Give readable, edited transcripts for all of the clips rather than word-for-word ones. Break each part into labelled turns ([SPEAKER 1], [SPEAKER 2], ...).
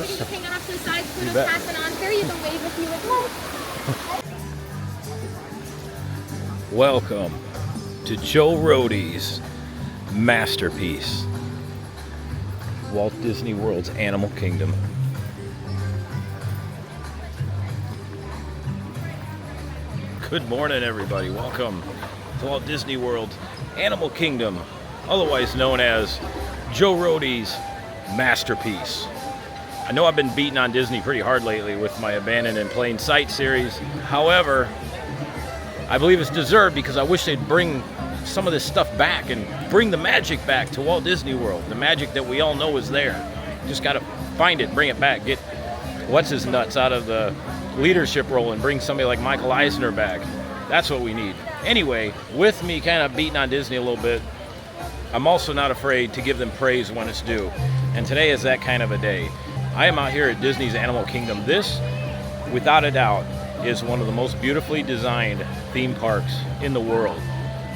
[SPEAKER 1] can just hang it off to the side, Pluto's passing on here. You can wave if you would like.
[SPEAKER 2] Welcome to Joe Rohde's masterpiece, Walt Disney World's Animal Kingdom. Good morning, everybody. Welcome to Walt Disney World's Animal Kingdom, otherwise known as Joe Rohde's masterpiece. I know I've been beating on Disney pretty hard lately with my Abandoned in Plain Sight series. However, I believe it's deserved because I wish they'd bring some of this stuff back and bring the magic back to Walt Disney World. The magic that we all know is there. Just got to find it, bring it back, get what's-his-nuts out of the leadership role and bring somebody like Michael Eisner back. That's what we need. Anyway, with me kind of beating on Disney a little bit, I'm also not afraid to give them praise when it's due. And today is that kind of a day. I am out here at Disney's Animal Kingdom. This, without a doubt, is one of the most beautifully designed theme parks in the world.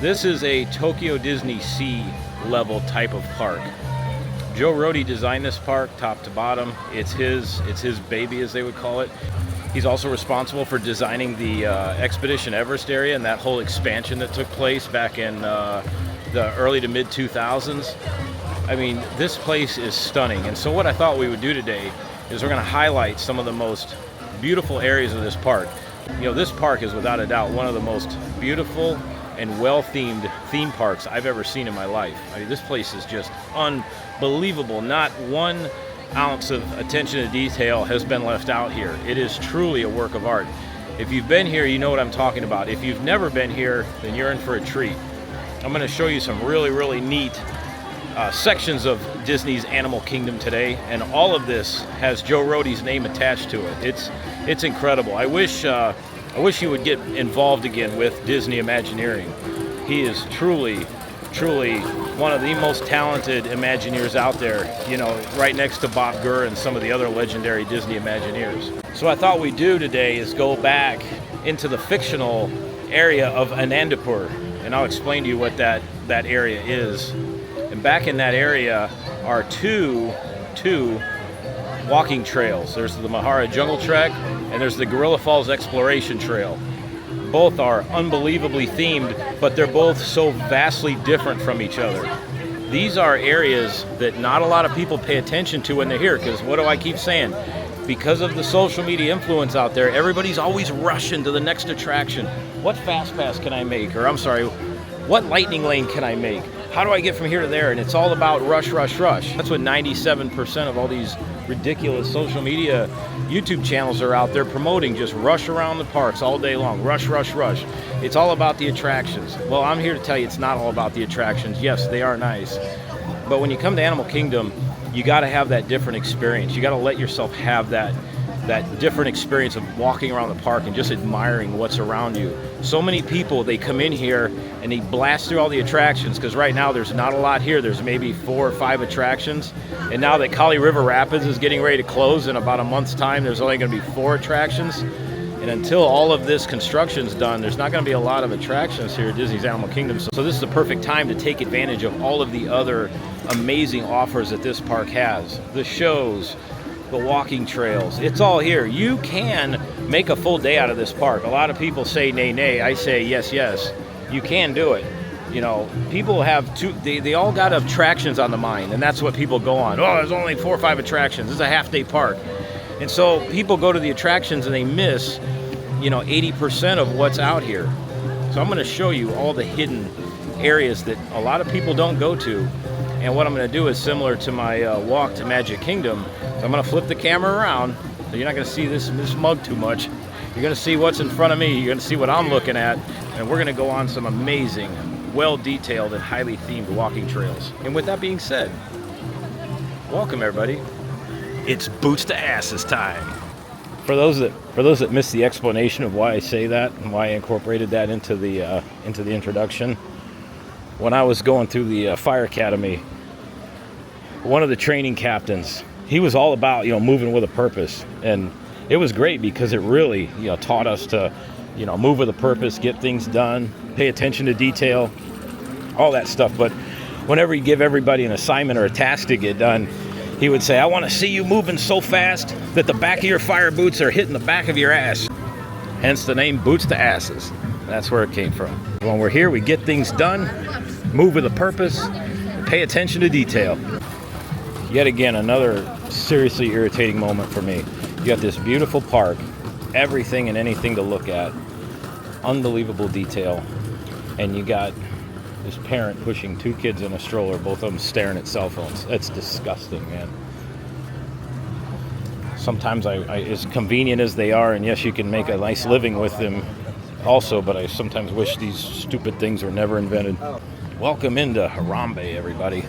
[SPEAKER 2] This is a Tokyo Disney Sea level type of park. Joe Rohde designed this park top to bottom. It's his baby, as they would call it. He's also responsible for designing the Expedition Everest area and that whole expansion that took place back in the early to mid 2000s. I mean, this place is stunning. And so what I thought we would do today is we're going to highlight some of the most beautiful areas of this park. You know, this park is without a doubt one of the most beautiful and well-themed theme parks I've ever seen in my life. I mean, this place is just unbelievable. Not one ounce of attention to detail has been left out here. It is truly a work of art. If you've been here, you know what I'm talking about. If you've never been here, then you're in for a treat. I'm going to show you some really neat sections of Disney's Animal Kingdom today, and all of this has Joe Rohde's name attached to it. It's incredible. I wish he would get involved again with Disney Imagineering. He is truly one of the most talented Imagineers out there, you know, right next to Bob Gurr and some of the other legendary Disney Imagineers. So what I thought we'd do today is go back into the fictional area of Anandapur, and I'll explain to you what that area is. And back in that area are two walking trails. There's the Mahara Jungle Trek and there's the Gorilla Falls Exploration Trail. Both are unbelievably themed, but they're both so vastly different from each other. These are areas that not a lot of people pay attention to when they're here, because what do I keep saying? Because of the social media influence out there, everybody's always rushing to the next attraction. What fast pass can I make? Or I'm sorry, what lightning lane can I make? How do I get from here to there? And it's all about rush. That's what 97% of all these ridiculous social media YouTube channels are out there promoting. Just rush around the parks all day long. Rush. It's all about the attractions. Well, I'm here to tell you it's not all about the attractions. Yes, they are nice. But when you come to Animal Kingdom, you got to have that different experience. You got to let yourself have that different experience of walking around the park and just admiring what's around you. So many people, they come in here and they blast through all the attractions, because right now there's not a lot here. There's maybe 4 or 5 attractions. And now that Kali River Rapids is getting ready to close in about a month's time, there's only going to be 4 attractions. And until all of this construction's done, there's not going to be a lot of attractions here at Disney's Animal Kingdom. So this is the perfect time to take advantage of all of the other amazing offers that this park has. The shows, the walking trails, it's all here. You can make a full day out of this park. A lot of people say nay. I say yes. You can do it. You know, people have they all got attractions on the mind, and that's what people go on. Oh, there's only 4 or 5 attractions. This is a half-day park. And so people go to the attractions and they miss, 80% of what's out here. So I'm going to show you all the hidden areas that a lot of people don't go to. And what I'm going to do is similar to my walk to Magic Kingdom. So I'm going to flip the camera around, so you're not going to see this mug too much. You're going to see what's in front of me. You're going to see what I'm looking at. And we're going to go on some amazing, well-detailed and highly themed walking trails. And with that being said, welcome everybody. It's boots to asses time. For those that missed the explanation of why I say that and why I incorporated that into the introduction, when I was going through the fire academy, one of the training captains, he was all about moving with a purpose, and it was great because it really taught us to move with a purpose, get things done, pay attention to detail, all that stuff. But whenever you give everybody an assignment or a task to get done, He would say, I want to see you moving so fast that the back of your fire boots are hitting the back of your ass. Hence the name Boots to Asses. That's where it came from. When we're here, we get things done, move with a purpose, and pay attention to detail. Yet again, another seriously irritating moment for me. You got this beautiful park, everything and anything to look at, unbelievable detail, and you got this parent pushing 2 kids in a stroller, both of them staring at cell phones. That's disgusting, man. Sometimes as convenient as they are, and yes, you can make a nice living with them also, but I sometimes wish these stupid things were never invented. Welcome into Harambe, everybody.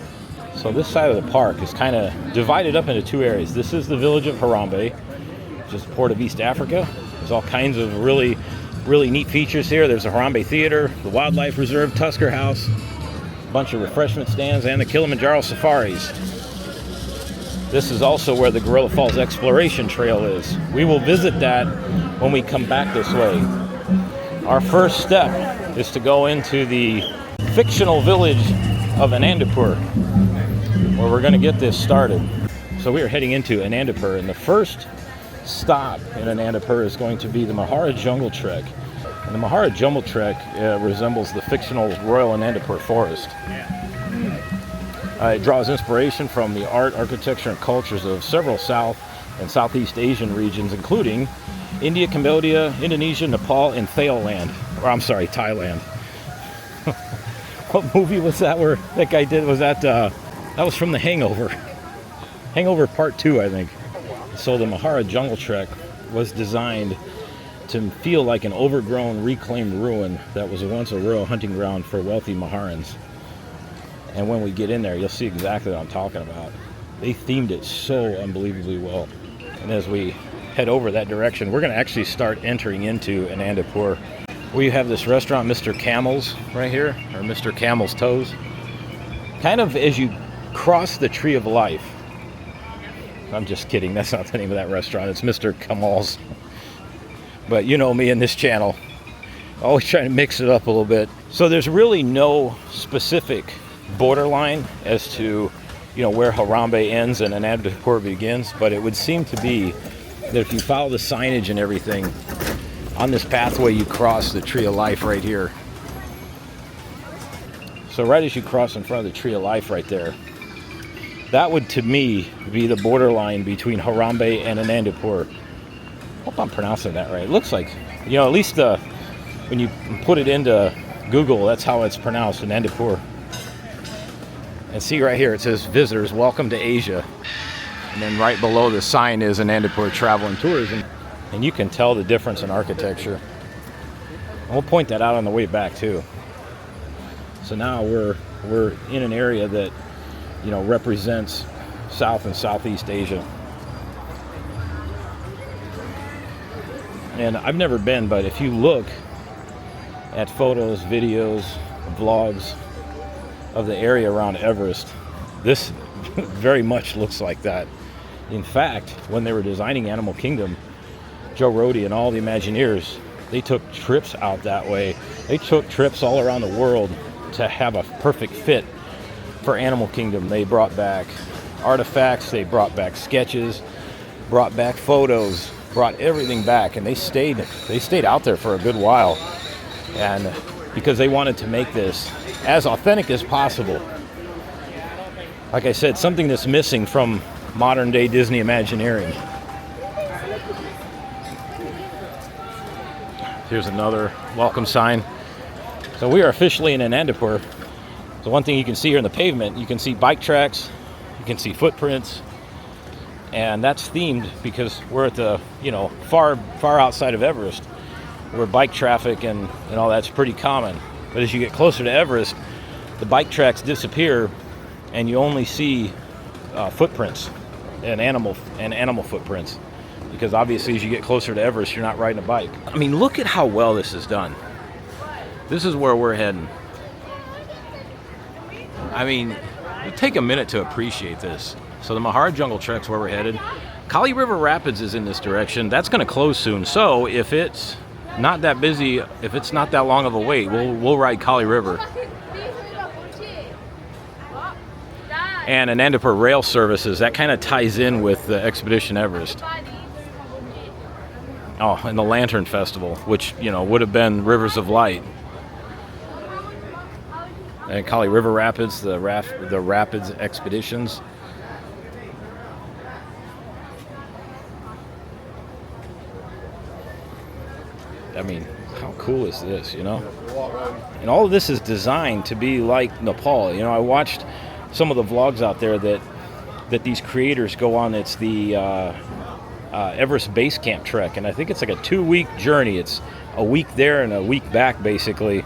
[SPEAKER 2] So this side of the park is kind of divided up into 2 areas. This is the village of Harambe, which is the port of East Africa. There's all kinds of really neat features here. There's the Harambe Theater, the Wildlife Reserve, Tusker House, a bunch of refreshment stands, and the Kilimanjaro Safaris. This is also where the Gorilla Falls Exploration Trail is. We will visit that when we come back this way. Our first step is to go into the fictional village of Anandapur, where we're going to get this started. So we are heading into Anandapur, and the first stop in Anandapur is going to be the Mahara Jungle Trek. And the Mahara Jungle Trek resembles the fictional Royal Anandapur Forest. It draws inspiration from the art, architecture, and cultures of several South and Southeast Asian regions, including India, Cambodia, Indonesia, Nepal, and Thailand. What movie was that where that guy did? Was that was from The Hangover. Hangover Part 2, I think. So the Mahara Jungle Trek was designed to feel like an overgrown, reclaimed ruin that was once a royal hunting ground for wealthy Maharans. And when we get in there, you'll see exactly what I'm talking about. They themed it so unbelievably well. And as we head over that direction, we're going to actually start entering into Anandapur. We have this restaurant, Mr. Camel's, right here, or Mr. Camel's Toes. Kind of as you cross the Tree of Life. I'm just kidding, that's not the name of that restaurant, it's Mr. Kamal's. But you know me in this channel, always trying to mix it up a little bit. So there's really no specific borderline as to, where Harambe ends and Anandapur begins, but it would seem to be that if you follow the signage and everything, on this pathway you cross the Tree of Life right here. So right as you cross in front of the Tree of Life right there, that would, to me, be the borderline between Harambe and Anandapur. I hope I'm pronouncing that right. It looks like, at least when you put it into Google, that's how it's pronounced, Anandapur. And see right here, it says, visitors, welcome to Asia. And then right below the sign is Anandapur Travel and Tourism. And you can tell the difference in architecture. And we'll point that out on the way back, too. So now we're in an area that represents South and Southeast Asia. And I've never been, but if you look at photos, videos, vlogs of the area around Everest, this very much looks like that. In fact, when they were designing Animal Kingdom, Joe Rohde and all the Imagineers, they took trips out that way. They took trips all around the world to have a perfect fit for Animal Kingdom. They brought back artifacts, they brought back sketches, brought back photos, brought everything back, and they stayed out there for a good while. And because they wanted to make this as authentic as possible. Like I said, something that's missing from modern day Disney Imagineering. Here's another welcome sign. So we are officially in Anandapur. So one thing you can see here in the pavement, you can see bike tracks, you can see footprints, and that's themed because we're at the, far outside of Everest, where bike traffic and all that's pretty common. But as you get closer to Everest, the bike tracks disappear, and you only see footprints and animal footprints. Because obviously, as you get closer to Everest, you're not riding a bike. I mean, look at how well this is done. This is where we're heading. I mean, take a minute to appreciate this. So the Mahara Jungle Trek's where we're headed. Kali River Rapids is in this direction. That's going to close soon. So if it's not that busy, if it's not that long of a wait, we'll ride Kali River. and Anandapur rail services. That kind of ties in with the Expedition Everest. Oh, and the Lantern Festival, which, you know, would have been Rivers of Light. And Kali River Rapids, the Rapids Expeditions. I mean, how cool is this, you know? And all of this is designed to be like Nepal. You know, I watched some of the vlogs out there that these creators go on. It's the Everest Base Camp trek, and I think it's like a 2-week journey. It's a week there and a week back, basically,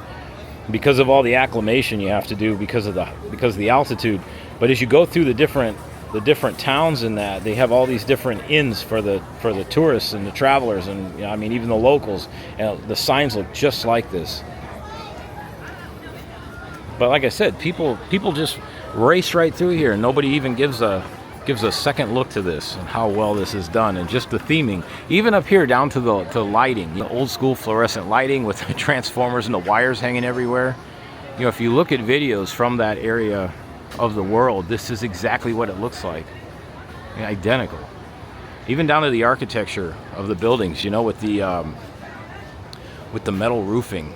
[SPEAKER 2] because of all the acclimation you have to do because of the altitude. But as you go through the different towns in that, they have all these different inns for the tourists and the travelers, and, you know, I mean, even the locals. And the signs look just like this. But like I said, people just race right through here, and nobody even gives a second look to this and how well this is done, and just the theming. Even up here down to the lighting, the old school fluorescent lighting with the transformers and the wires hanging everywhere. You know, if you look at videos from that area of the world, this is exactly what it looks like. I mean, identical. Even down to the architecture of the buildings, you know, with the metal roofing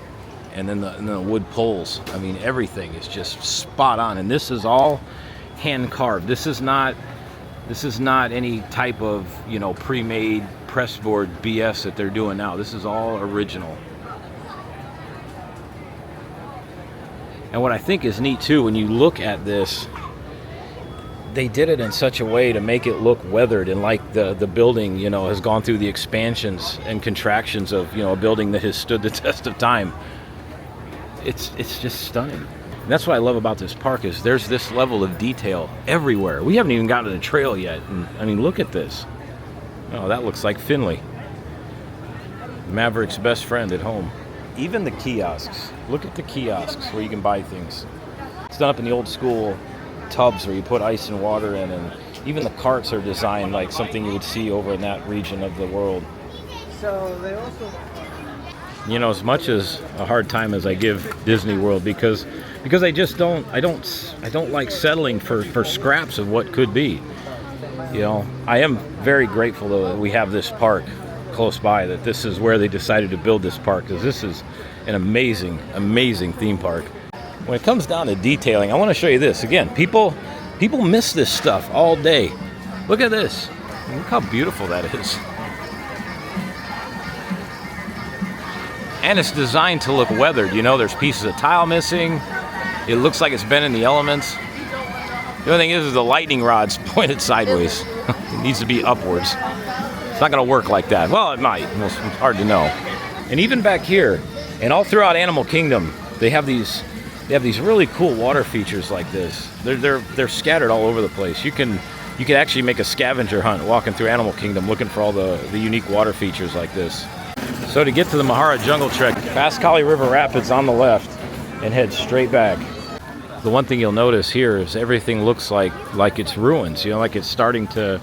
[SPEAKER 2] and then the wood poles. I mean, everything is just spot on, and this is all hand carved. This is not any type of, you know, pre-made pressboard BS that they're doing now. This is all original. And what I think is neat too, when you look at this, they did it in such a way to make it look weathered, and like the building, you know, has gone through the expansions and contractions of, you know, a building that has stood the test of time. It's just stunning. And that's what I love about this park, is there's this level of detail everywhere. We haven't even gotten to the trail yet, and I mean, look at this. Oh, that looks like Finley, Maverick's best friend at home. Even the kiosks. Look at the kiosks where you can buy things. It's done up in the old school tubs where you put ice and water in, and even the carts are designed like something you would see over in that region of the world.
[SPEAKER 3] So they also,
[SPEAKER 2] you know, as much as a hard time as I give Disney World, because I just don't like settling for scraps of what could be. You know, I am very grateful though that we have this park close by, that this is where they decided to build this park, because this is an amazing theme park. When it comes down to detailing, I want to show you this again. People miss this stuff all day. Look at this. Look how beautiful that is. And it's designed to look weathered. You know, there's pieces of tile missing. It looks like it's been in the elements. The only thing is the lightning rod's pointed sideways. It needs to be upwards. It's not going to work like that. Well, it might. It's hard to know. And even back here, and all throughout Animal Kingdom, they have these really cool water features like this. They're scattered all over the place. You can actually make a scavenger hunt walking through Animal Kingdom looking for all the unique water features like this. So to get to the Mahara Jungle Trek, past Kali River Rapids on the left and head straight back. The one thing you'll notice here is everything looks like it's ruins, you know, like it's starting to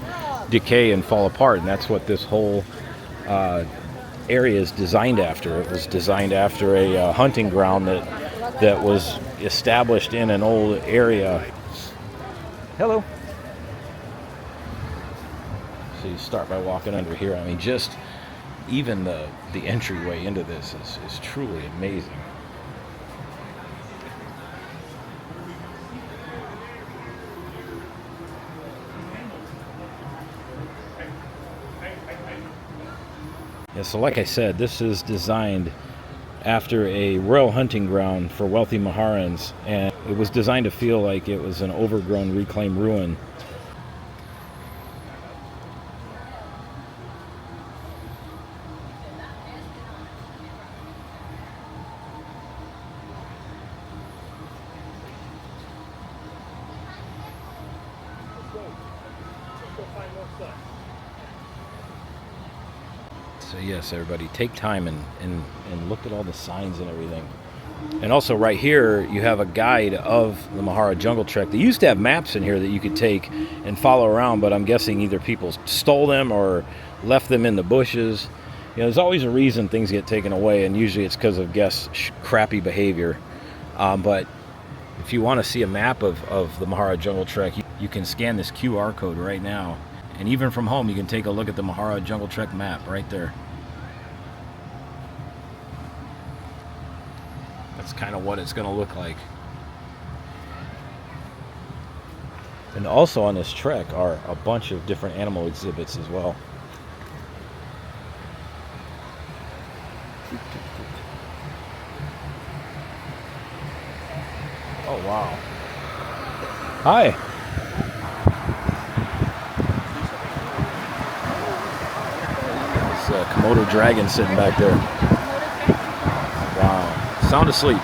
[SPEAKER 2] decay and fall apart, and that's what this whole area is designed after. It was designed after a hunting ground that was established in an old area. Hello. So you start by walking under here. I mean, just even the entryway into this is truly amazing. Yeah, so like I said, this is designed after a royal hunting ground for wealthy Maharans, and it was designed to feel like it was an overgrown, reclaimed ruin. So yes, everybody, take time and look at all the signs and everything. And also right here, you have a guide of the Mahara Jungle Trek. They used to have maps in here that you could take and follow around, but I'm guessing either people stole them or left them in the bushes. You know, there's always a reason things get taken away, and usually it's because of guests' crappy behavior. But if you want to see a map of the Mahara Jungle Trek, You can scan this QR code right now, and even from home you can take a look at the Mahara Jungle Trek map right there. That's kind of what it's going to look like. And also on this trek are a bunch of different animal exhibits as well. Oh wow. Hi. It's a Komodo dragon sitting back there. Wow. Sound asleep.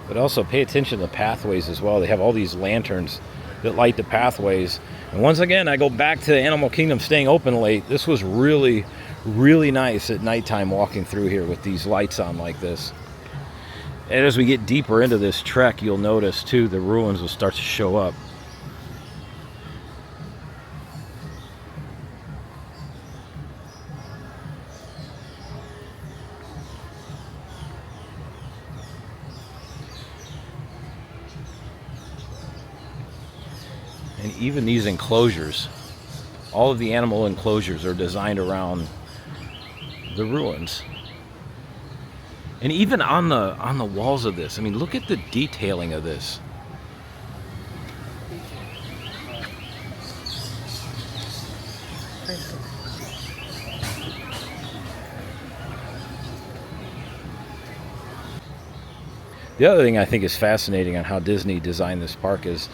[SPEAKER 2] But also pay attention to the pathways as well. They have all these lanterns that light the pathways. And once again, I go back to the Animal Kingdom staying open late. This was really, really nice at nighttime walking through here with these lights on like this. And as we get deeper into this trek, you'll notice too, the ruins will start to show up. And even these enclosures, all of the animal enclosures are designed around the ruins. And even on the walls of this, I mean, look at the detailing of this. The other thing I think is fascinating on how Disney designed this park is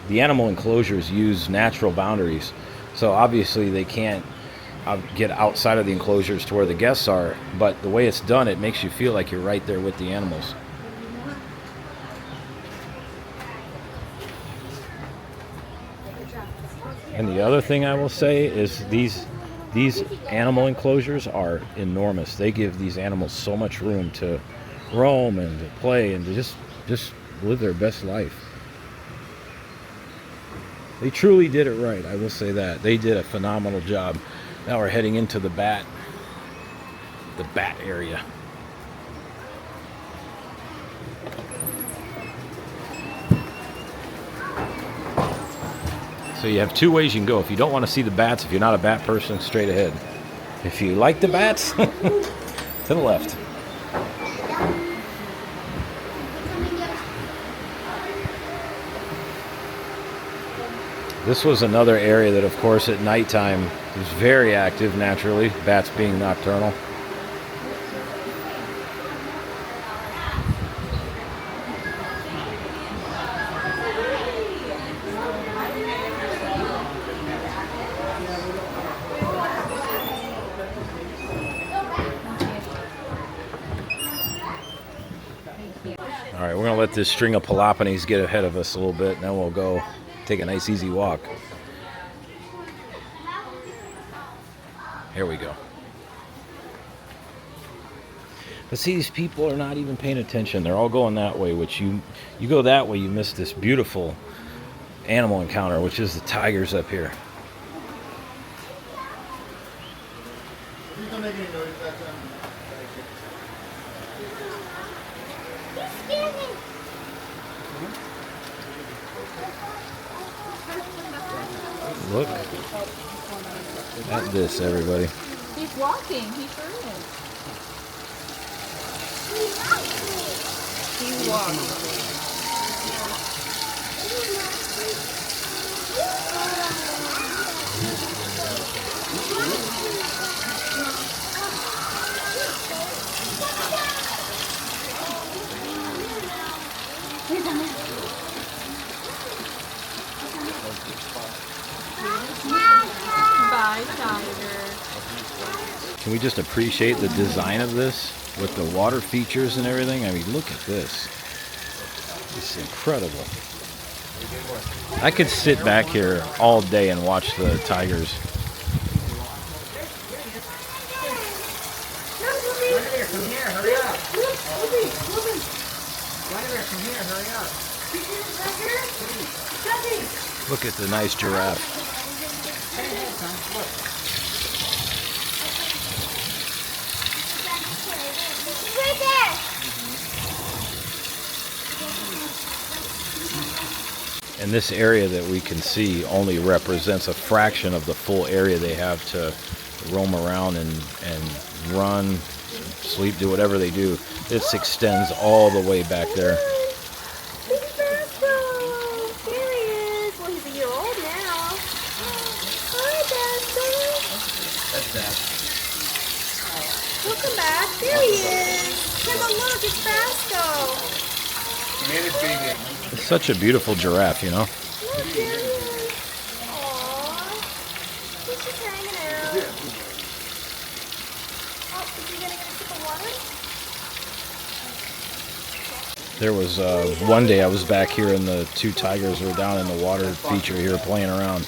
[SPEAKER 2] the animal enclosures use natural boundaries. So obviously they can't get outside of the enclosures to where the guests are, but the way it's done, it makes you feel like you're right there with the animals. And the other thing I will say is these animal enclosures are enormous. They give these animals so much room to roam and to play and to just live their best life. They truly did it right, I will say that. They did a phenomenal job. Now we're heading into the bat area. So you have two ways you can go. If you don't want to see the bats, if you're not a bat person, straight ahead. If you like the bats, to the left. This was another area that, of course, at nighttime was very active, naturally, bats being nocturnal. All right, we're going to let this string of Peloponnese get ahead of us a little bit, and then we'll go take a nice easy walk. Here we go. But see, these people are not even paying attention. They're all going that way, which you go that way, you miss this beautiful animal encounter, which is the tigers up here. Look at this, everybody.
[SPEAKER 1] He's walking. He sure is. He's walking. Bye, tiger.
[SPEAKER 2] Can we just appreciate the design of this with the water features and everything? I mean, look at this. It's incredible. I could sit back here all day and watch the tigers.
[SPEAKER 3] Come here, hurry up. Come here, hurry up.
[SPEAKER 2] Look at the nice giraffe. And this area that we can see only represents a fraction of the full area they have to roam around and run, sleep, do whatever they do. This extends all the way back there.
[SPEAKER 4] Baby Basco! There he is. Well, he's a year old now. Hi, Basco.
[SPEAKER 3] That's that.
[SPEAKER 4] Welcome back. There he is. Come on, look, it's Basco.
[SPEAKER 3] Man, it's big.
[SPEAKER 2] It's such a beautiful giraffe, you know?
[SPEAKER 4] Look, there he is. Aww. He's just hanging out. Oh, is he gonna get a sip of water?
[SPEAKER 2] There was one day I was back here and the two tigers were down in the water feature here playing around.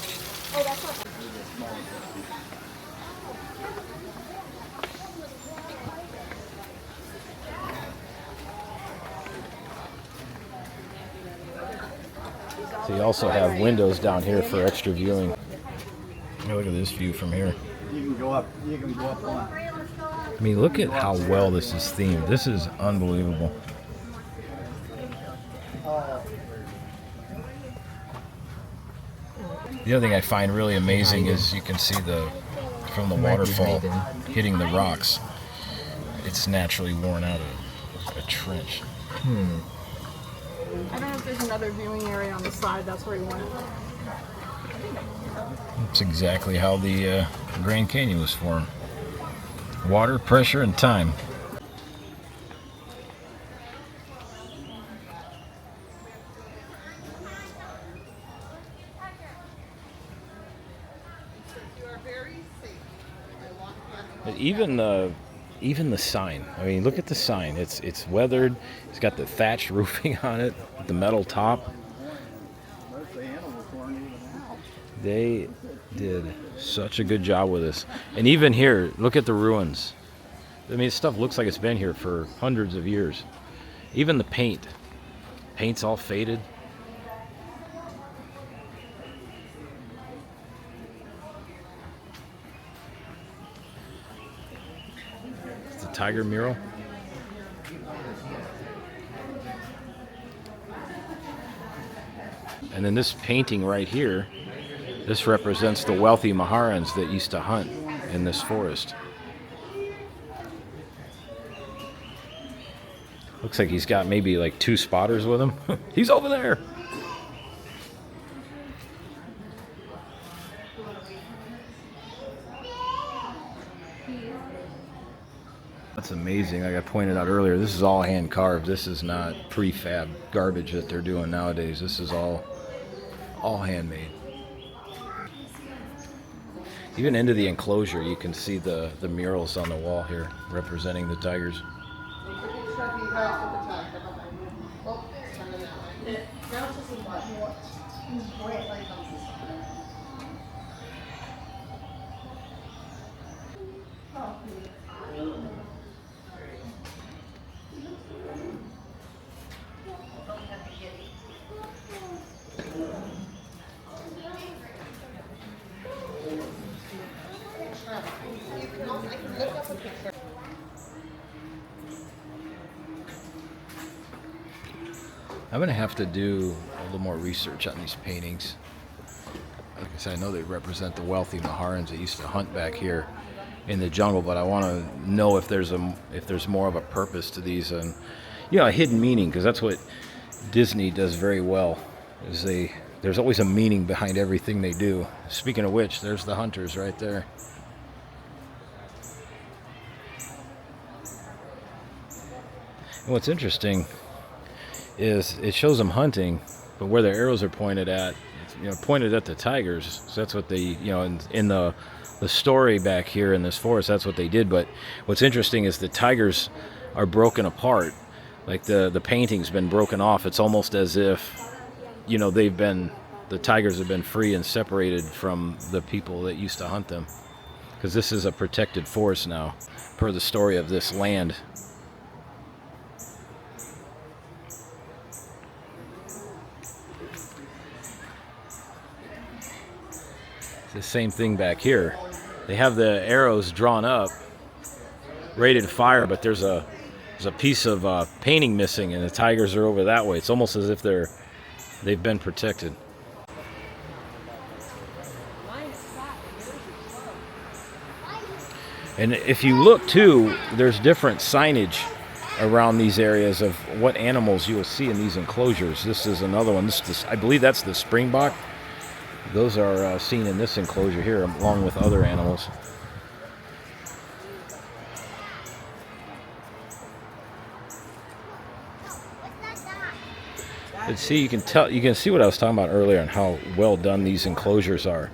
[SPEAKER 4] Oh, that's not.
[SPEAKER 2] So you also have windows down here for extra viewing. Look at this view from here.
[SPEAKER 3] You can go up. You can go up on.
[SPEAKER 2] I mean, look at how well this is themed. This is unbelievable. The other thing I find really amazing is you can see from the waterfall hitting the rocks. It's naturally worn out a trench.
[SPEAKER 1] I don't know if there's another viewing area on the side. That's where he went.
[SPEAKER 2] That's exactly how the Grand Canyon was formed. Water, pressure, and time. But even the sign. I mean, look at the sign. It's weathered. It's got the thatched roofing on it, the metal top. They did such a good job with this. And even here, look at the ruins. I mean, stuff looks like it's been here for hundreds of years. Even the paint. Paint's all faded. It's a tiger mural. And then this painting right here, this represents the wealthy Maharans that used to hunt in this forest. Looks like he's got maybe like 2 spotters with him. He's over there. That's amazing. Like I pointed out earlier, this is all hand carved. This is not prefab garbage that they're doing nowadays. This is all handmade. Even into the enclosure, you can see the murals on the wall here representing the tigers. I'm going to have to do a little more research on these paintings. Like I said, I know they represent the wealthy Maharans that used to hunt back here in the jungle, but I want to know if there's more of a purpose to these and a hidden meaning, because that's what Disney does very well. There's always a meaning behind everything they do. Speaking of which, there's the hunters right there. And what's interesting is it shows them hunting, but where their arrows are pointed at, pointed at the tigers. So that's what they, in the story back here in this forest, that's what they did. But what's interesting is the tigers are broken apart. Like the painting's been broken off. It's almost as if, the tigers have been free and separated from the people that used to hunt them. Because this is a protected forest now, per the story of this land. The same thing back here. They have the arrows drawn up, ready to fire, but there's a piece of painting missing, and the tigers are over that way. It's almost as if they've been protected. And if you look too, there's different signage around these areas of what animals you will see in these enclosures. This is another one. I believe that's the springbok. Those are seen in this enclosure here along with other animals. But see, you can see what I was talking about earlier and how well done these enclosures are.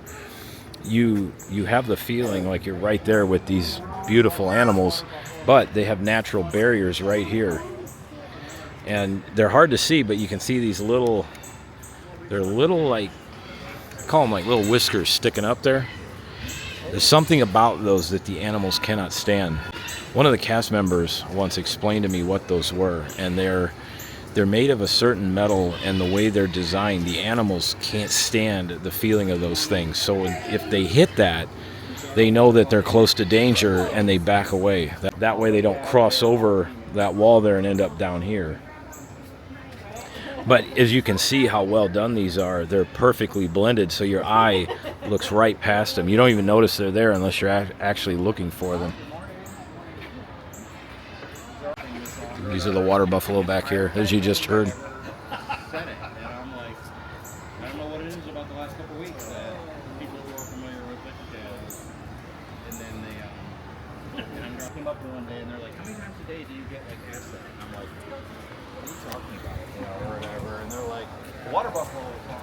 [SPEAKER 2] You have the feeling like you're right there with these beautiful animals, but they have natural barriers right here. And they're hard to see, but you can see these they're little like, I call them like little whiskers sticking up there. There's something about those that the animals cannot stand. One of the cast members once explained to me what those were, and they're made of a certain metal, and the way they're designed, the animals can't stand the feeling of those things. So if they hit that, they know that they're close to danger and they back away. That way they don't cross over that wall there and end up down here. But as you can see how well done these are, they're perfectly blended, so your eye looks right past them. You don't even notice they're there unless you're actually looking for them. These are the water buffalo back here, as you just heard.
[SPEAKER 3] Said it, and I'm like, I don't know what it is about the last couple of weeks that people who are familiar with it, and then they, and I came up to one day and they're like, how many times a day do you get like asked that? And I'm like, what are you talking about? You know, or whatever. And they're like, water buffalo is on.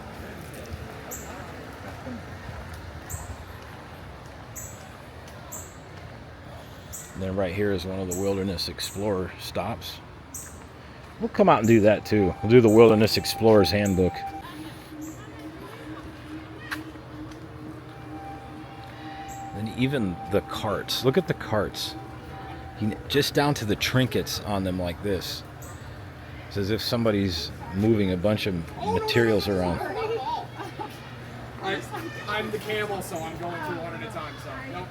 [SPEAKER 2] And then right here is one of the Wilderness Explorer stops. We'll come out and do that too. We'll do the Wilderness Explorer's Handbook. And even the carts. Look at the carts. Just down to the trinkets on them like this. It's as if somebody's moving a bunch of materials around.
[SPEAKER 1] I'm the camel, so I'm going through one at a time. So nope.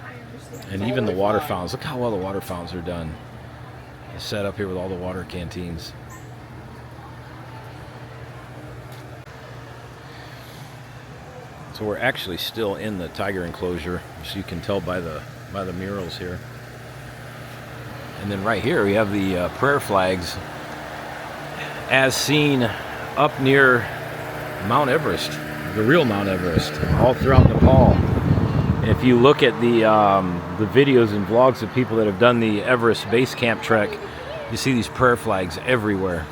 [SPEAKER 2] And even the water fountains. Look how well the water fountains are done. They're set up here with all the water canteens. So we're actually still in the tiger enclosure, as you can tell by the murals here. And then right here we have the prayer flags as seen up near Mount Everest, the real Mount Everest, all throughout Nepal. And if you look at the videos and vlogs of people that have done the Everest base camp trek, you see these prayer flags everywhere.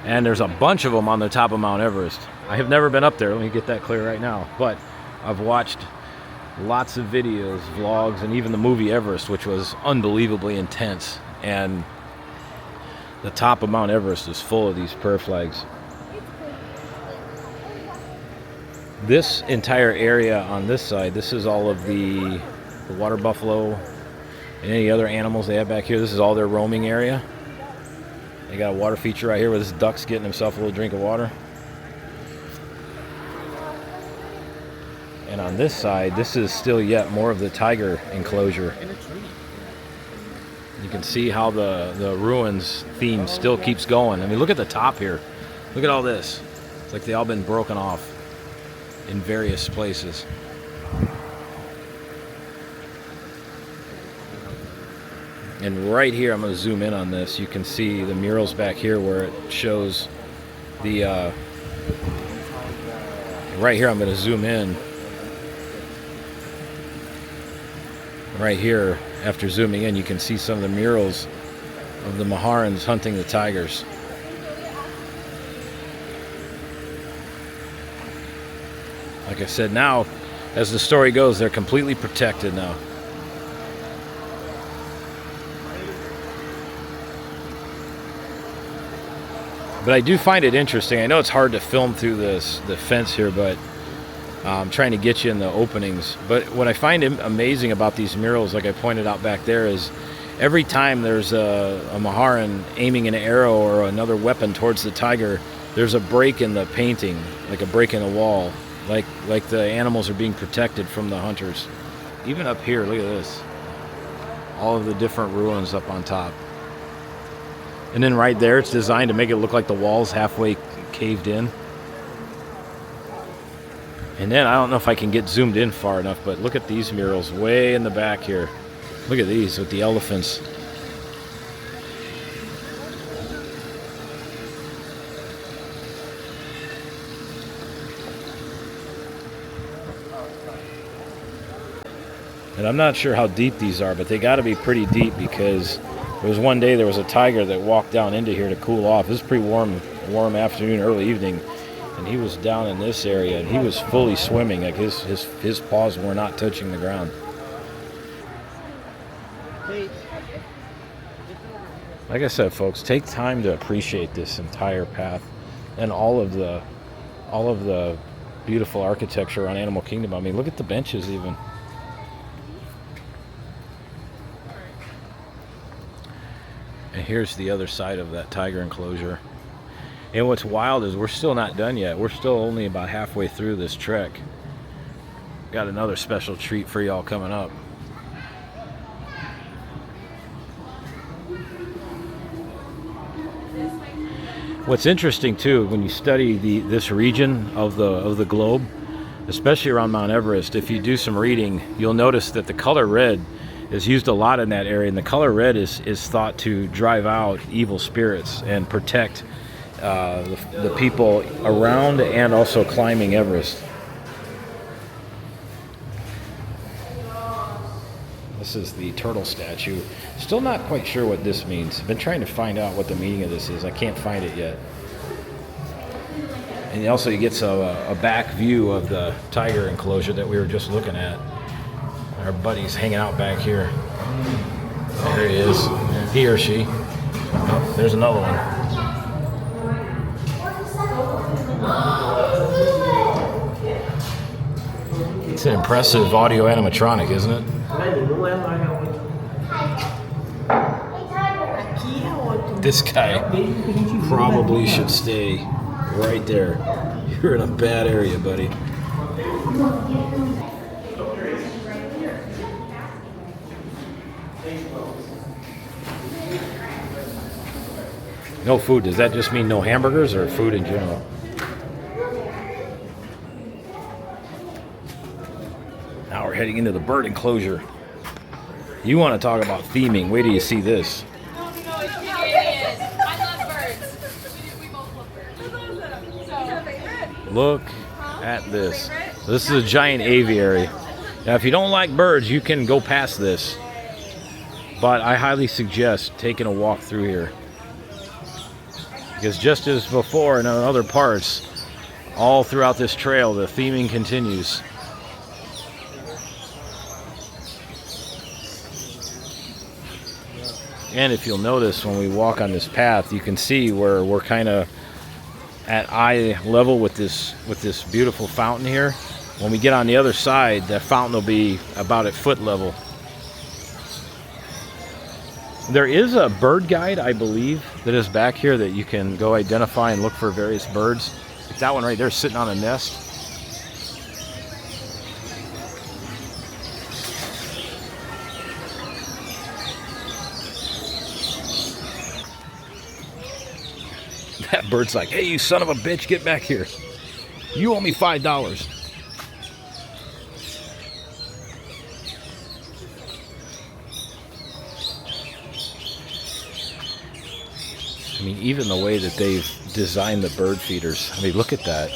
[SPEAKER 2] And there's a bunch of them on the top of Mount Everest. I have never been up there, let me get that clear right now, but I've watched lots of videos, vlogs, and even the movie Everest, which was unbelievably intense. And the top of Mount Everest is full of these prayer flags. This entire area on this side, this is all of the water buffalo and any other animals they have back here. This is all their roaming area. They got a water feature right here where this duck's getting himself a little drink of water. And on this side, this is still yet more of the tiger enclosure. You can see how the ruins theme still keeps going. I mean, look at the top here. Look at all this. It's like they all been broken off in various places. And right here, I'm going to zoom in on this. You can see the murals back here where it shows the... right here, I'm going to zoom in. Right here, after zooming in, you can see some of the murals of the Maharans hunting the tigers. Like I said, now, as the story goes, they're completely protected now. But I do find it interesting. I know it's hard to film through the fence here, but I'm trying to get you in the openings. But what I find amazing about these murals, like I pointed out back there, is every time there's a Maharan aiming an arrow or another weapon towards the tiger, there's a break in the painting, like a break in the wall, like the animals are being protected from the hunters. Even up here, look at this. All of the different ruins up on top. And then right there, it's designed to make it look like the wall's halfway caved in. And then, I don't know if I can get zoomed in far enough, but look at these murals way in the back here. Look at these with the elephants. And I'm not sure how deep these are, but they got to be pretty deep, because there was one day there was a tiger that walked down into here to cool off. It was pretty warm afternoon, early evening, and he was down in this area, and he was fully swimming. Like his paws were not touching the ground. Like I said, folks, take time to appreciate this entire path and all of the beautiful architecture on Animal Kingdom. I mean, look at the benches even. And here's the other side of that tiger enclosure. And what's wild is we're still not done yet. We're still only about halfway through this trek. Got another special treat for y'all coming up. What's interesting too, when you study this region of the globe, especially around Mount Everest, if you do some reading, you'll notice that the color red is used a lot in that area, and the color red is thought to drive out evil spirits and protect the people around and also climbing Everest. This is the turtle statue. Still not quite sure what this means. I've been trying to find out what the meaning of this is. I can't find it yet. And also you get a back view of the tiger enclosure that we were just looking at. Our buddy's hanging out back here. There he is. He or she. Oh, there's another one. It's an impressive audio animatronic, isn't it? This guy probably should stay right there. You're in a bad area, buddy. No food. Does that just mean no hamburgers or food in general? Now we're heading into the bird enclosure. You want to talk about theming. Wait till you see this. Look at this. This is a giant aviary. Now, if you don't like birds, you can go past this. But I highly suggest taking a walk through here. Because just as before in other parts, all throughout this trail, the theming continues. And if you'll notice, when we walk on this path, you can see where we're kind of at eye level with this beautiful fountain here. When we get on the other side, that fountain will be about at foot level. There is a bird guide, I believe, that is back here that you can go identify and look for various birds. Like that one right there sitting on a nest. That bird's like, hey, you son of a bitch, get back here. You owe me $5. I mean, even the way that they've designed the bird feeders. I mean, look at that.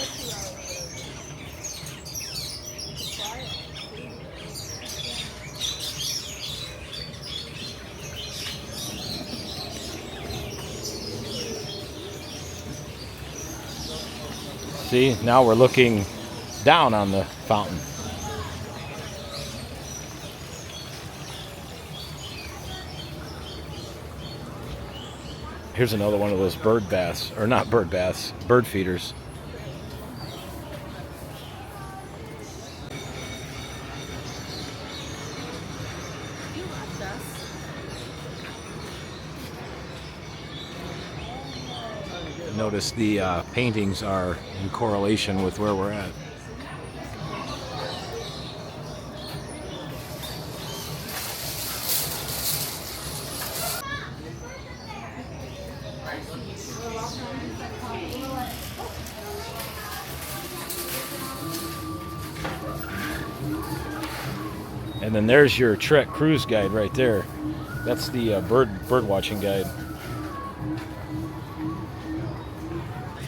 [SPEAKER 2] See, now we're looking down on the fountain. Here's another one of those bird baths, or not bird baths, bird feeders. Notice the paintings are in correlation with where we're at. And then there's your Trek cruise guide right there. That's the bird watching guide.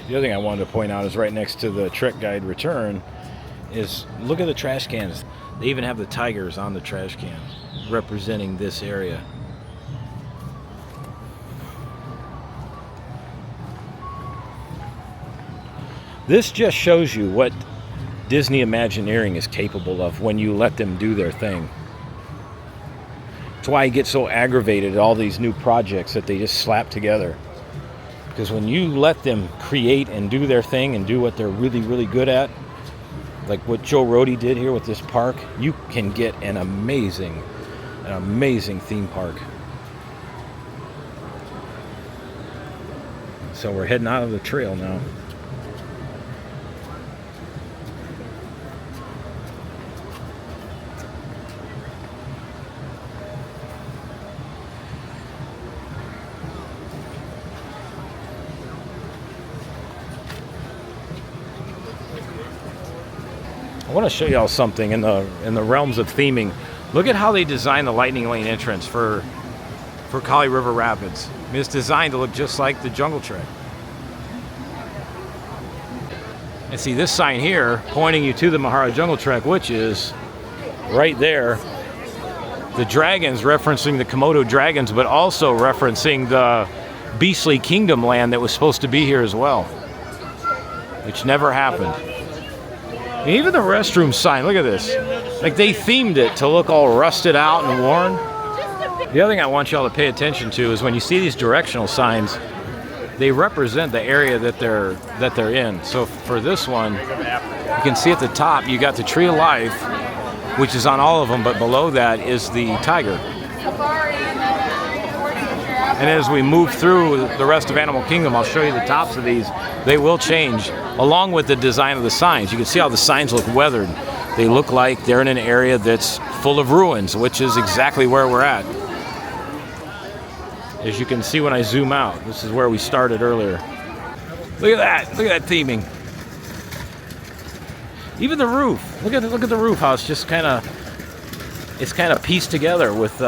[SPEAKER 2] The other thing I wanted to point out is right next to the Trek guide return is look at the trash cans. They even have the tigers on the trash can representing this area. This just shows you what Disney Imagineering is capable of when you let them do their thing. That's why I get so aggravated at all these new projects that they just slap together. Because when you let them create and do their thing and do what they're really, really good at, like what Joe Rohde did here with this park, you can get an amazing theme park. So we're heading out of the trail now. I want to show y'all something in the realms of theming. Look at how they designed the Lightning Lane entrance for Kali River Rapids. I mean, it's designed to look just like the Jungle Trek. And see this sign here pointing you to the Mahara Jungle Trek, which is right there. The dragons referencing the Komodo dragons, but also referencing the Beastly Kingdom land that was supposed to be here as well, which never happened. Even the restroom sign, look at this. Like they themed it to look all rusted out and worn. The other thing I want y'all to pay attention to is when you see these directional signs, they represent the area that they're in. So for this one, you can see at the top, you got the Tree of Life, which is on all of them, but below that is the tiger. And as we move through the rest of Animal Kingdom, I'll show you the tops of these. They will change along with the design of the signs. You can see how the signs look weathered. They look like they're in an area that's full of ruins, which is exactly where we're at. As you can see when I zoom out, this is where we started earlier. Look at that! Look at that theming. Even the roof. Look at the roof, how it's just kind of pieced together with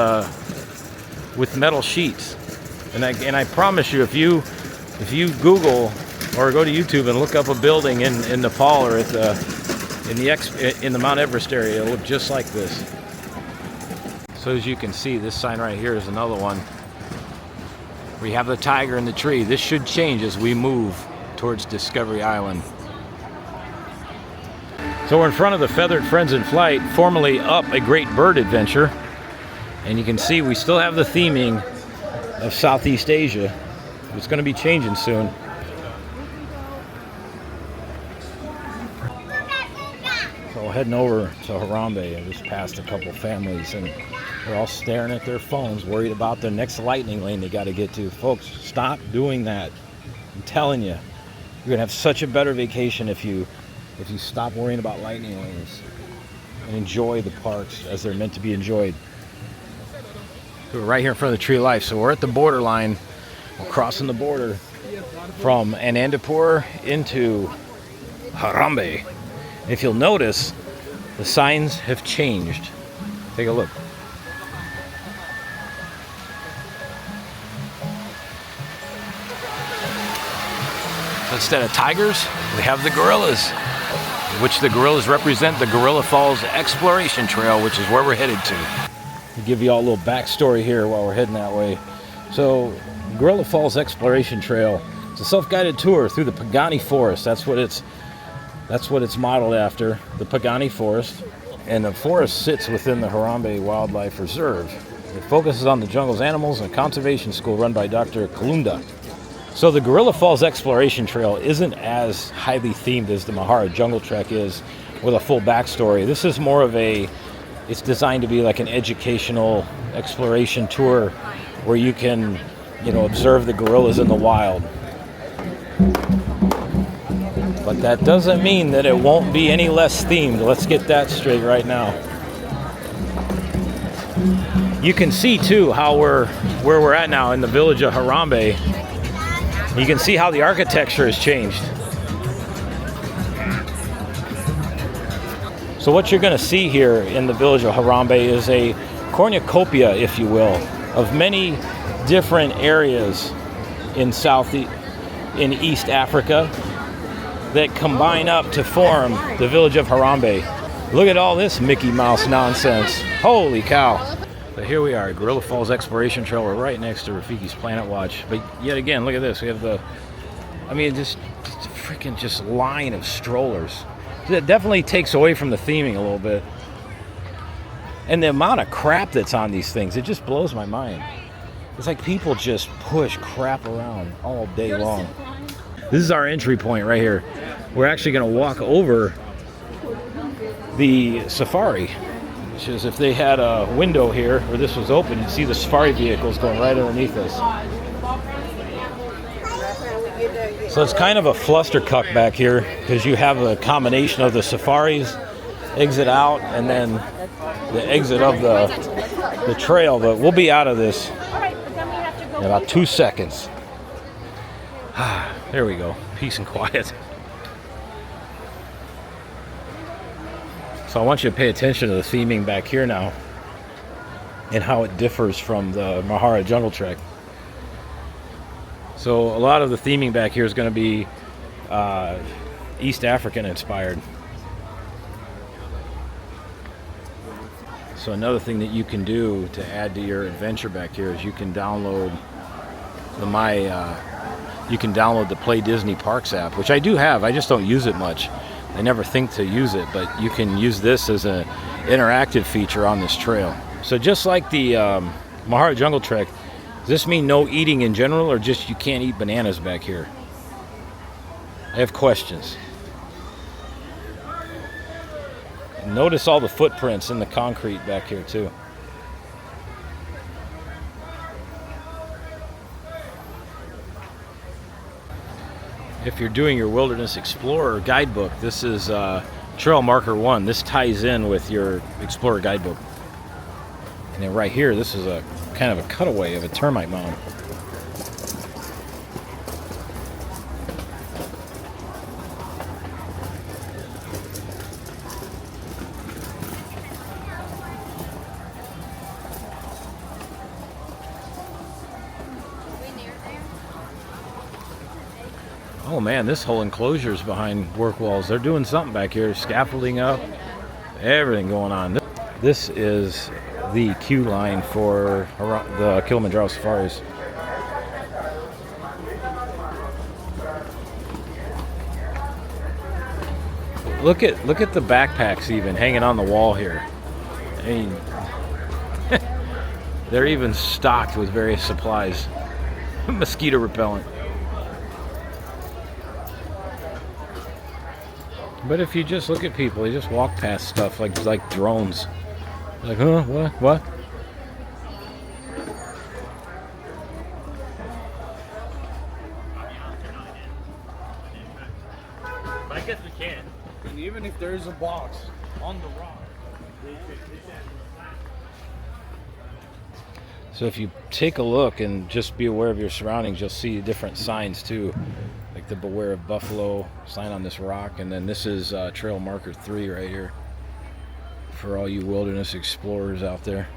[SPEAKER 2] metal sheets. And I promise you, if you Google or go to YouTube and look up a building in Nepal or in the Mount Everest area, it'll look just like this. So as you can see, this sign right here is another one. We have the tiger and the tree. This should change as we move towards Discovery Island. So we're in front of the Feathered Friends in Flight, formerly Up, a Great Bird Adventure. And you can see we still have the theming of Southeast Asia. It's going to be changing soon. So heading over to Harambe, I just passed a couple families and they're all staring at their phones, worried about the next lightning lane they got to get to. Folks, stop doing that. I'm telling you, you're going to have such a better vacation if you stop worrying about lightning lanes and enjoy the parks as they're meant to be enjoyed. We're right here in front of the Tree of Life, so we're at the borderline. We're crossing the border from Anandapur into Harambe. And if you'll notice, the signs have changed. Take a look. So instead of tigers, we have the gorillas, which the gorillas represent the Gorilla Falls Exploration Trail, which is where we're headed to. I'll give you all a little backstory here while we're heading that way. So, Gorilla Falls Exploration Trail, it's a self-guided tour through the Pagani Forest. That's what it's modeled after, the Pagani Forest. And the forest sits within the Harambe Wildlife Reserve. It focuses on the jungle's animals and a conservation school run by Dr. Kalunda. So the Gorilla Falls Exploration Trail isn't as highly themed as the Mahara Jungle Trek is with a full backstory. This is more of it's designed to be like an educational exploration tour where you can, observe the gorillas in the wild. But that doesn't mean that it won't be any less themed. Let's get that straight right now. You can see too how where we're at now in the village of Harambe. You can see how the architecture has changed. So So what you're going to see here in the village of Harambe is a cornucopia, if you will, of many different areas in in East Africa that combine up to form the village of Harambe. Look at all this Mickey Mouse nonsense. Holy cow. So here we are, Gorilla Falls Exploration Trail. We're right next to Rafiki's Planet Watch. But yet again, look at this. We have the, I mean, just a freaking just line of strollers. It definitely takes away from the theming a little bit. And the amount of crap that's on these things, it just blows my mind. It's like people just push crap around all day long. This is our entry point right here. We're actually going to walk over the safari, which is if they had a window here where this was open, you'd see the safari vehicles going right underneath us. So it's kind of a flustercuck back here because you have a combination of the safaris exit out and then the exit of the trail, but we'll be out of this in about 2 seconds. There we go. Peace and quiet. So I want you to pay attention to the theming back here now and how it differs from the Mahara Jungle Trek. So a lot of the theming back here is going to be East African inspired. So another thing that you can do to add to your adventure back here is you can download the Play Disney Parks app, which I do have. I just don't use it much. I never think to use it, but you can use this as an interactive feature on this trail. So just like the Mahara Jungle Trek, does this mean no eating in general, or just you can't eat bananas back here? I have questions. Notice all the footprints in the concrete back here too. If you're doing your Wilderness Explorer guidebook, this is Trail Marker 1. This ties in with your Explorer guidebook. And then right here, this is a kind of a cutaway of a termite mound. Oh man, this whole enclosure is behind work walls. They're doing something back here, scaffolding up, everything going on. This is the queue line for the Kilimanjaro safaris. Look at the backpacks even hanging on the wall here. I mean, they're even stocked with various supplies, mosquito repellent. But if you just look at people, they just walk past stuff like drones. Like, huh? What?
[SPEAKER 1] I guess we can. And even if there's a box on the rock,
[SPEAKER 2] so if you take a look and just be aware of your surroundings, you'll see different signs too. Like the Beware of Buffalo sign on this rock, and then this is Trail Marker 3 right here for all you wilderness explorers out there.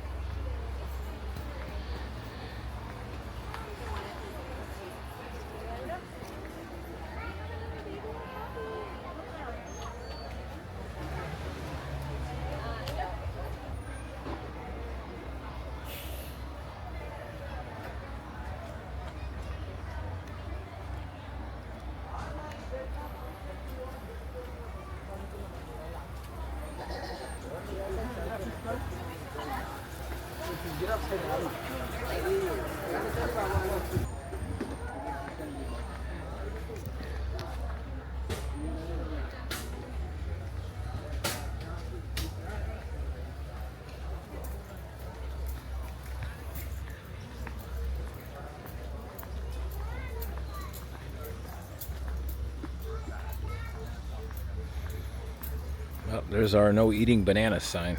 [SPEAKER 2] Well, there's our no eating bananas sign.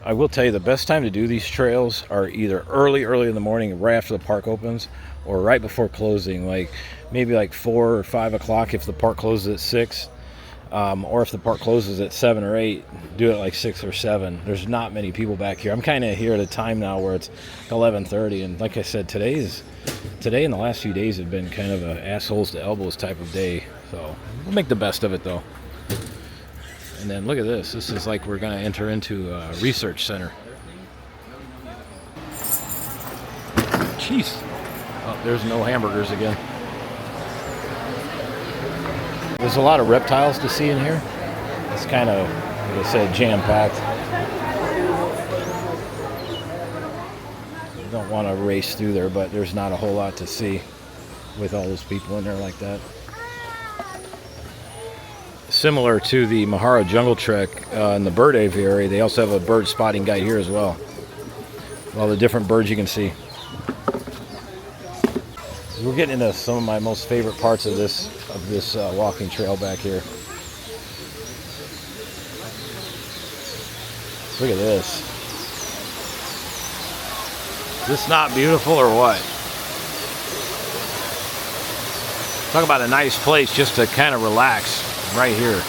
[SPEAKER 2] I will tell you the best time to do these trails are either early in the morning, right after the park opens, or right before closing. Like maybe like 4 or 5 o'clock if the park closes at 6. Or if the park closes at 7 or 8, do it like 6 or 7. There's not many people back here. I'm kind of here at a time now where it's 11:30, and like I said, today and the last few days have been kind of a assholes to elbows type of day. So we'll make the best of it though. And then look at this. This is like we're going to enter into a research center. Jeez. Oh, there's no hamburgers again. There's a lot of reptiles to see in here. It's kind of, like I said, jam-packed. You don't want to race through there, but there's not a whole lot to see with all those people in there like that. Similar to the Mahara Jungle Trek in the bird aviary, they also have a bird spotting guide here as well. All the different birds you can see. We're getting into some of my most favorite parts of this walking trail back here. Look at this. Is this not beautiful or what? Talk about a nice place just to kind of relax right here.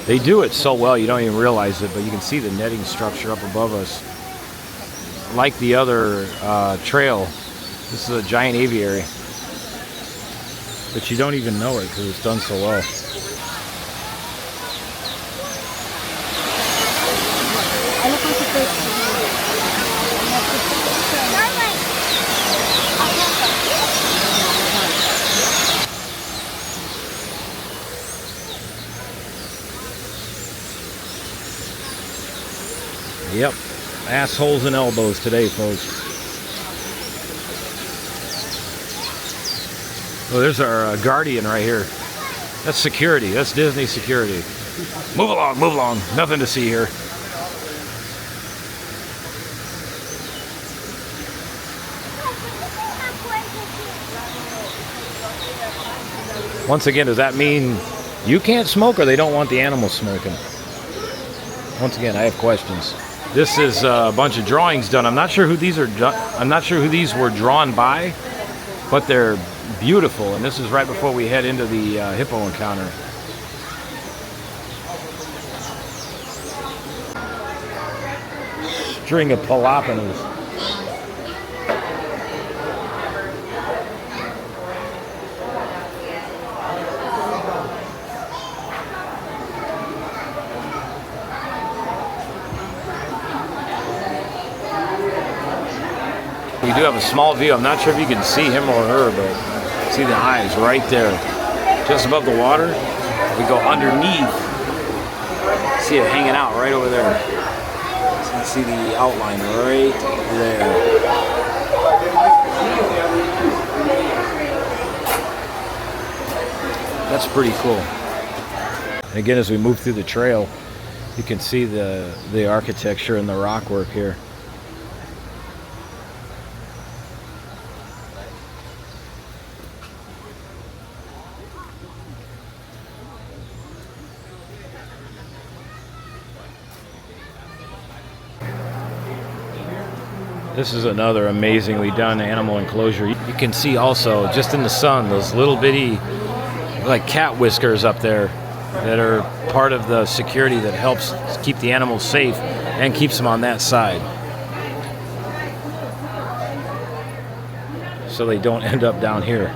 [SPEAKER 2] They do it so well you don't even realize it, but you can see the netting structure up above us. Like the other trail, this is a giant aviary, but you don't even know it because it's done so well. Yep, assholes and elbows today, folks. Oh, there's our guardian right here. That's security. That's Disney security. Move along, move along. Nothing to see here. Once again, does that mean you can't smoke or they don't want the animals smoking? Once again, I have questions. This is a bunch of drawings done. I'm not sure who these are. I'm not sure who these were drawn by, but they're beautiful. And this is right before we head into the hippo encounter. String of paloponas. We do have a small view. I'm not sure if you can see him or her, but see the eyes right there. Just above the water. We go underneath. See it hanging out right over there. So you can see the outline right there. That's pretty cool. And again, as we move through the trail, you can see the architecture and the rock work here. This is another amazingly done animal enclosure. You can see also, just in the sun, those little bitty, like cat whiskers up there that are part of the security that helps keep the animals safe and keeps them on that side, so they don't end up down here.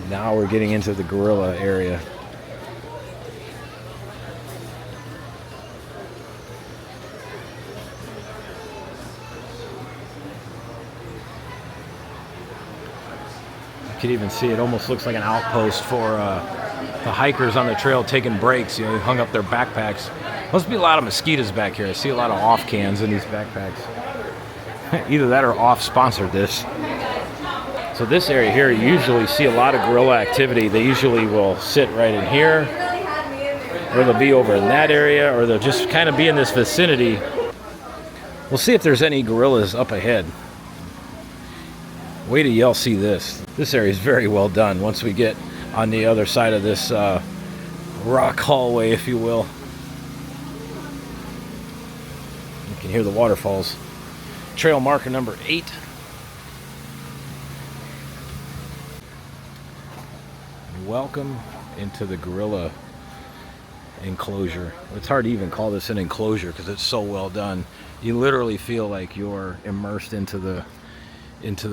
[SPEAKER 2] Now we're getting into the gorilla area. You can even see it almost looks like an outpost for the hikers on the trail taking breaks. You know, they hung up their backpacks. Must be a lot of mosquitoes back here. I see a lot of off cans in these backpacks. Either that or off sponsored this. So this area here, you usually see a lot of gorilla activity. They usually will sit right in here, or they'll be over in that area, or they'll just kind of be in this vicinity. We'll see if there's any gorillas up ahead. Wait till y'all see this. This area is very well done once we get on the other side of this rock hallway, if you will. You can hear the waterfalls. Trail marker number 8. Welcome into the gorilla enclosure. It's hard to even call this an enclosure because it's so well done. You literally feel like you're immersed into the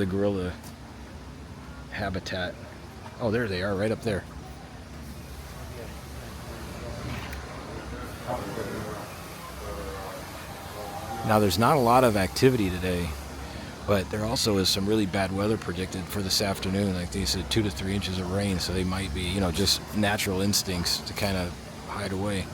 [SPEAKER 2] gorilla habitat. Oh, there they are, right up there. Now, there's not a lot of activity today, but there also is some really bad weather predicted for this afternoon. Like they said, 2 to 3 inches of rain, so they might be, you know, just natural instincts to kind of hide away.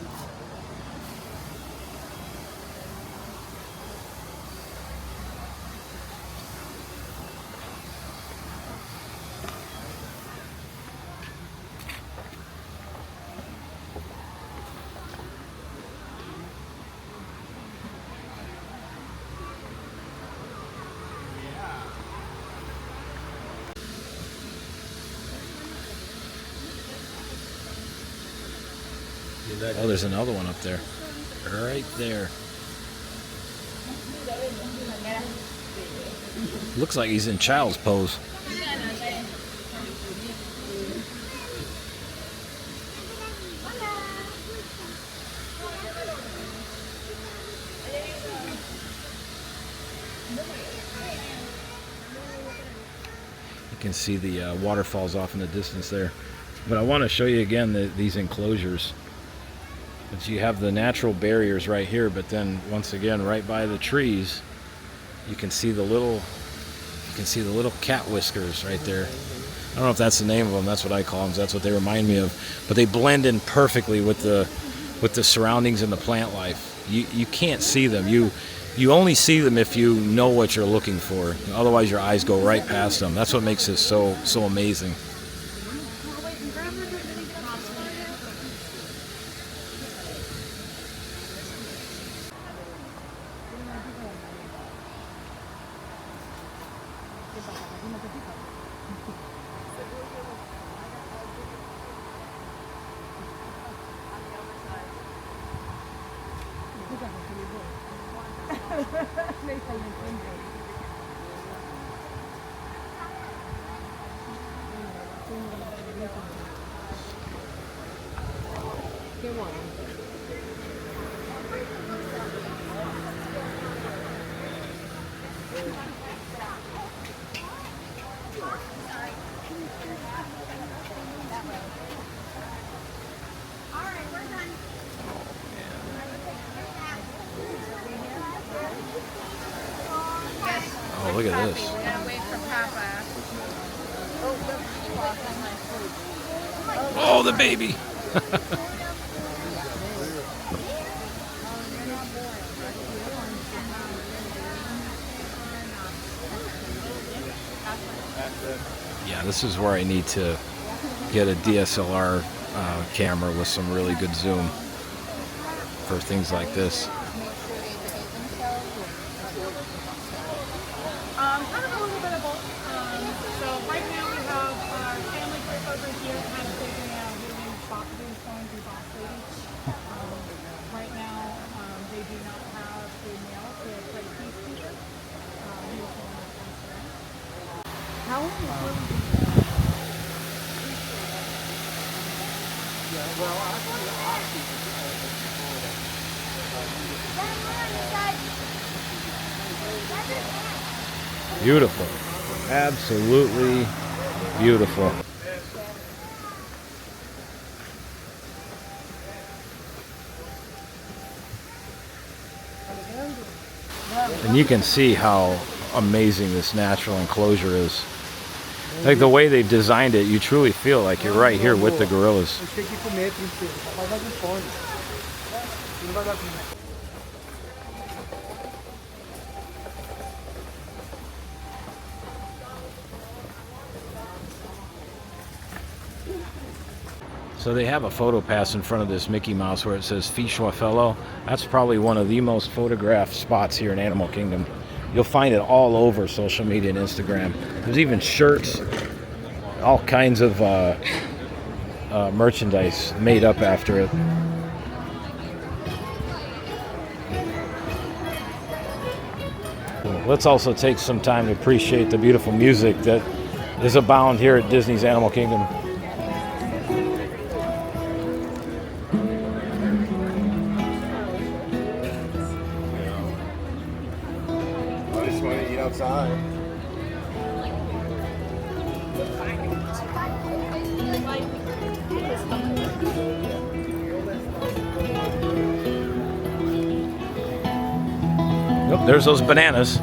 [SPEAKER 2] Oh, there's another one up there. Right there. Looks like he's in child's pose. You can see the waterfalls off in the distance there. But I want to show you again these enclosures. But you have the natural barriers right here, but then once again, right by the trees, you can see the little cat whiskers right there. I don't know if that's the name of them. That's what I call them. That's what they remind me of. But they blend in perfectly with the surroundings and the plant life. You can't see them. You only see them if you know what you're looking for. Otherwise, your eyes go right past them. That's what makes this so amazing. Oh, look at this. Oh, the baby. Yeah, this is where I need to get a DSLR camera with some really good zoom for things like this.
[SPEAKER 5] Kind of a little bit of both. So right now we have our family group over here that has taken really boxing going through box ladies. Right now they do not have a male to play peacekeeper. How long is it?
[SPEAKER 2] Beautiful. Absolutely beautiful. And you can see how amazing this natural enclosure is. Like the way they've designed it, you truly feel like you're right here with the gorillas. So they have a photo pass in front of this Mickey Mouse where it says Fichua Fellow. That's probably one of the most photographed spots here in Animal Kingdom. You'll find it all over social media and Instagram. There's even shirts, all kinds of merchandise made up after it. Let's also take some time to appreciate the beautiful music that is abound here at Disney's Animal Kingdom.
[SPEAKER 6] I just want to eat outside.
[SPEAKER 2] Yep, there's those bananas.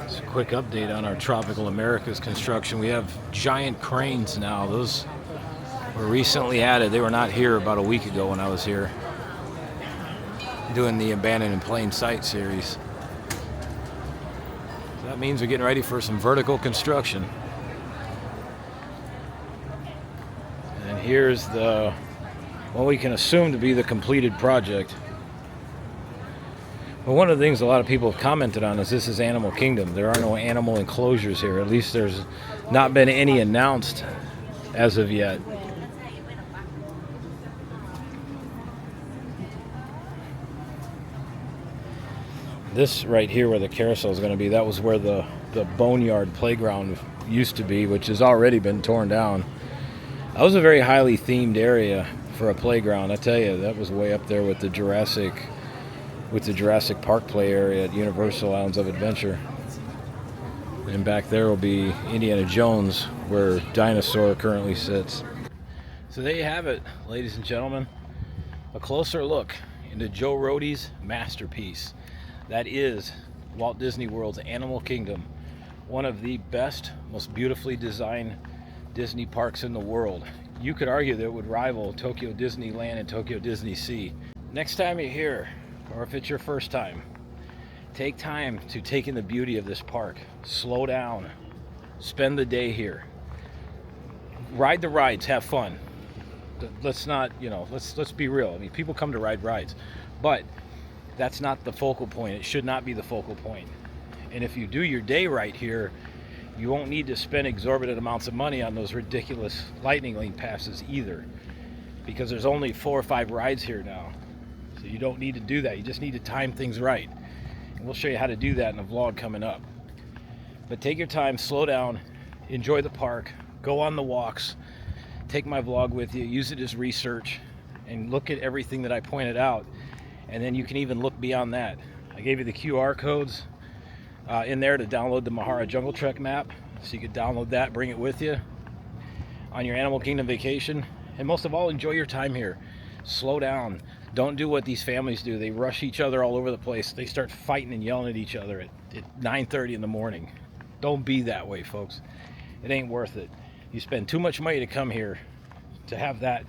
[SPEAKER 2] Just a quick update on our Tropical Americas construction. We have giant cranes now. Those were recently added. They were not here about a week ago when I was here doing the Abandoned in Plain Sight series. So that means we're getting ready for some vertical construction. And here's the, what we can assume to be the completed project. But one of the things a lot of people have commented on is this is Animal Kingdom. There are no animal enclosures here. At least there's not been any announced as of yet. This right here where the carousel is going to be, that was where the Boneyard playground used to be, which has already been torn down. That was a very highly themed area for a playground. I tell you, that was way up there with the Jurassic Park play area at Universal Islands of Adventure. And back there will be Indiana Jones, where Dinosaur currently sits. So there you have it, ladies and gentlemen. A closer look into Joe Rohde's masterpiece. That is Walt Disney World's Animal Kingdom, one of the best, most beautifully designed Disney parks in the world. You could argue that it would rival Tokyo Disneyland and Tokyo Disney Sea. Next time you're here, or if it's your first time, take time to take in the beauty of this park. Slow down, spend the day here, ride the rides, have fun. Let's not, let's be real. I mean, people come to ride rides, but that's not the focal point. It should not be the focal point. And if you do your day right here, you won't need to spend exorbitant amounts of money on those ridiculous lightning lane passes either, because there's only 4 or 5 rides here now. So you don't need to do that. You just need to time things right. And we'll show you how to do that in a vlog coming up. But take your time, slow down, enjoy the park, go on the walks, take my vlog with you, use it as research, and look at everything that I pointed out. And then you can even look beyond that. I gave you the QR codes in there to download the Mahara Jungle Trek map, so you could download that, bring it with you on your Animal Kingdom vacation. And most of all, enjoy your time here. Slow down. Don't do what these families do. They rush each other all over the place. They start fighting and yelling at each other at 9:30 in the morning. Don't be that way, folks. It ain't worth it. You spend too much money to come here to have that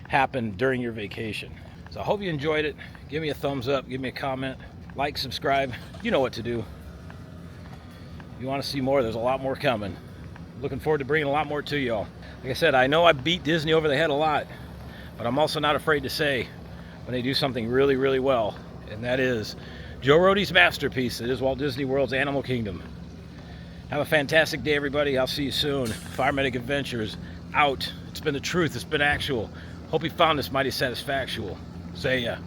[SPEAKER 2] happen during your vacation. So I hope you enjoyed it. Give me a thumbs up, give me a comment, like, subscribe. You know what to do. If you want to see more, there's a lot more coming. Looking forward to bringing a lot more to y'all. Like I said, I know I beat Disney over the head a lot, but I'm also not afraid to say when they do something really, really well, and that is Joe Rohde's masterpiece. It is Walt Disney World's Animal Kingdom. Have a fantastic day, everybody. I'll see you soon. Fire Medic Adventures out. It's been the truth. It's been actual. Hope you found this mighty satisfactual. Say ya.